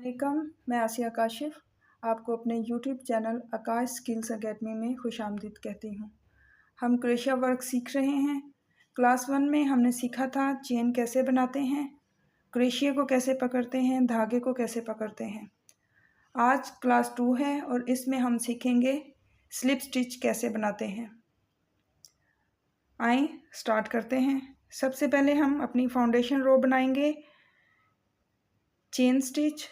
वालेकुम, मैं आसिया काशिफ़ आपको अपने यूट्यूब चैनल आकाश स्किल्स अकेडमी में खुशामदीद कहती हूँ। हम क्रोशिया वर्क सीख रहे हैं। क्लास 1 में हमने सीखा था चेन कैसे बनाते हैं, क्रोशिया को कैसे पकड़ते हैं, धागे को कैसे पकड़ते हैं। आज क्लास 2 है और इसमें हम सीखेंगे स्लिप स्टिच कैसे बनाते हैं। आइए स्टार्ट करते हैं। सबसे पहले हम अपनी फाउंडेशन रो बनाएंगे चेन स्टिच।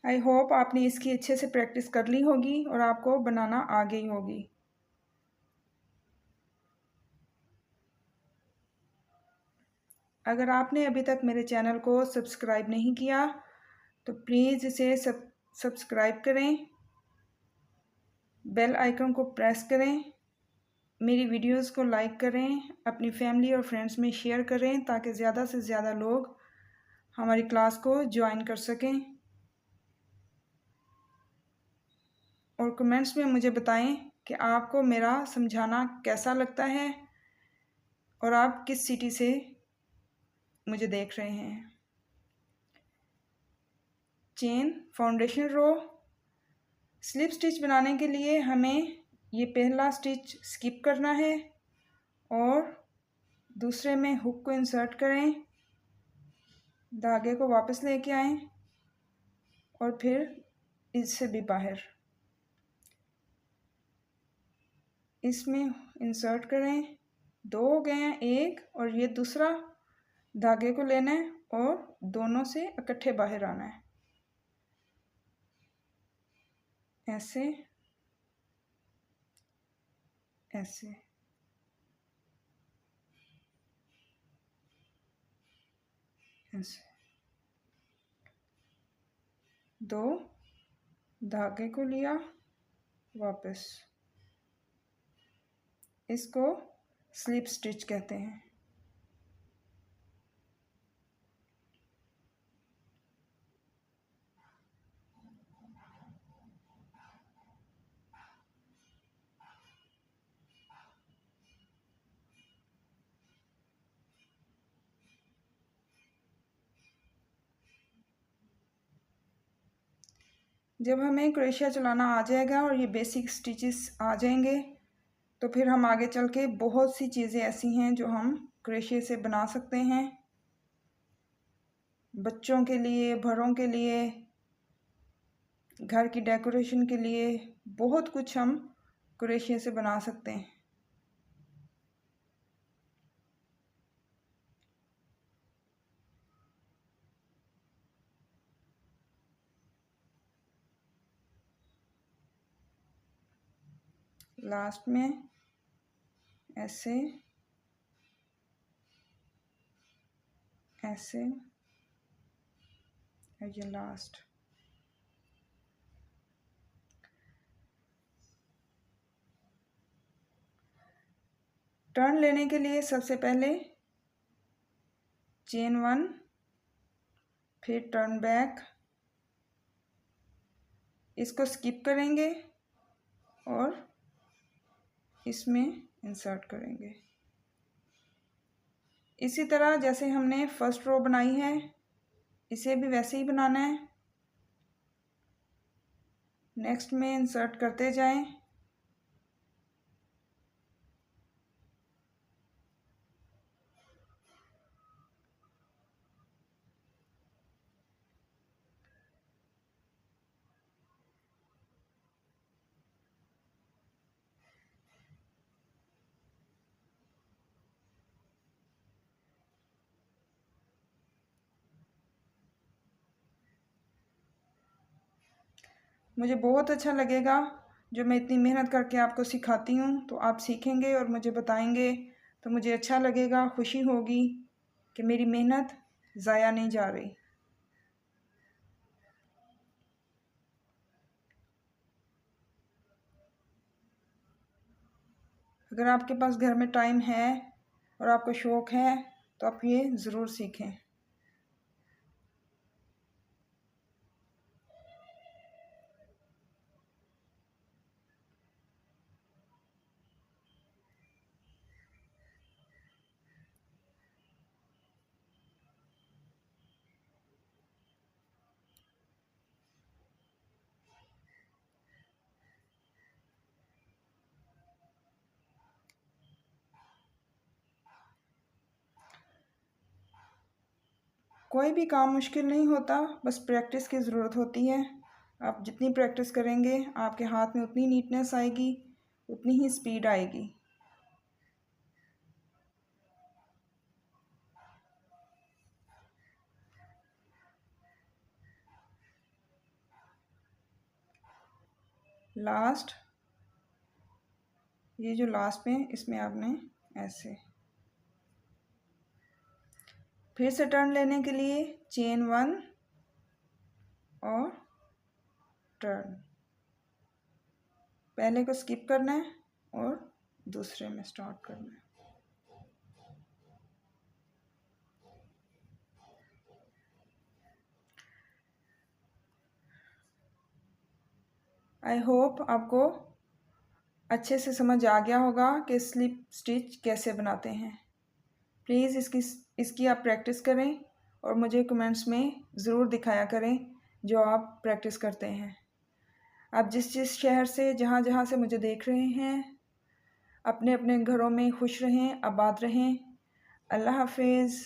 आई होप आपने इसकी अच्छे से प्रैक्टिस कर ली होगी और आपको बनाना आ गई होगी। अगर आपने अभी तक मेरे चैनल को सब्सक्राइब नहीं किया तो प्लीज़ इसे सब्सक्राइब करें, बेल आइकन को प्रेस करें, मेरी वीडियोस को लाइक करें, अपनी फैमिली और फ्रेंड्स में शेयर करें ताकि ज़्यादा से ज़्यादा लोग हमारी क्लास को ज्वाइन कर सकें। और कमेंट्स में मुझे बताएं कि आपको मेरा समझाना कैसा लगता है और आप किस सिटी से मुझे देख रहे हैं। चेन फाउंडेशन रो स्लिप स्टिच बनाने के लिए हमें ये पहला स्टिच स्किप करना है और दूसरे में हुक को इंसर्ट करें, धागे को वापस लेके आएं और फिर इससे भी बाहर इसमें इंसर्ट करें। दो हो गए हैं, एक और ये दूसरा धागे को लेना है और दोनों से इकट्ठे बाहर आना है, ऐसे ऐसे। ऐसे दो धागे को लिया वापस, इसको स्लिप स्टिच कहते हैं। जब हमें क्रोशिया चलाना आ जाएगा और ये बेसिक स्टिचेस आ जाएंगे तो फिर हम आगे चल के बहुत सी चीज़ें ऐसी हैं जो हम क्रोशिया से बना सकते हैं। बच्चों के लिए, बड़ों के लिए, घर की डेकोरेशन के लिए बहुत कुछ हम क्रोशिया से बना सकते हैं। लास्ट में ऐसे ऐसे और ये लास्ट। टर्न लेने के लिए सबसे पहले चेन 1, फिर टर्न बैक, इसको स्किप करेंगे और इसमें इंसर्ट करेंगे। इसी तरह जैसे हमने फर्स्ट रो बनाई है इसे भी वैसे ही बनाना है। नेक्स्ट में इंसर्ट करते जाएं, मुझे बहुत अच्छा लगेगा जो मैं इतनी मेहनत करके आपको सिखाती हूँ तो आप सीखेंगे और मुझे बताएंगे तो मुझे अच्छा लगेगा, खुशी होगी कि मेरी मेहनत ज़ाया नहीं जा रही। अगर आपके पास घर में टाइम है और आपको शौक़ है तो आप ये ज़रूर सीखें। कोई भी काम मुश्किल नहीं होता, बस प्रैक्टिस की ज़रूरत होती है। आप जितनी प्रैक्टिस करेंगे आपके हाथ में उतनी नीटनेस आएगी, उतनी ही स्पीड आएगी। लास्ट, ये जो लास्ट में इसमें आपने ऐसे फिर से टर्न लेने के लिए चेन 1 और टर्न, पहले को स्किप करना है और दूसरे में स्टार्ट करना है। आई होप आपको अच्छे से समझ आ गया होगा कि स्लिप स्टिच कैसे बनाते हैं। प्लीज़ इसकी आप प्रैक्टिस करें और मुझे कमेंट्स में ज़रूर दिखाया करें जो आप प्रैक्टिस करते हैं। आप जिस शहर से जहाँ से मुझे देख रहे हैं, अपने अपने घरों में खुश रहें, आबाद रहें। अल्लाह हाफिज़।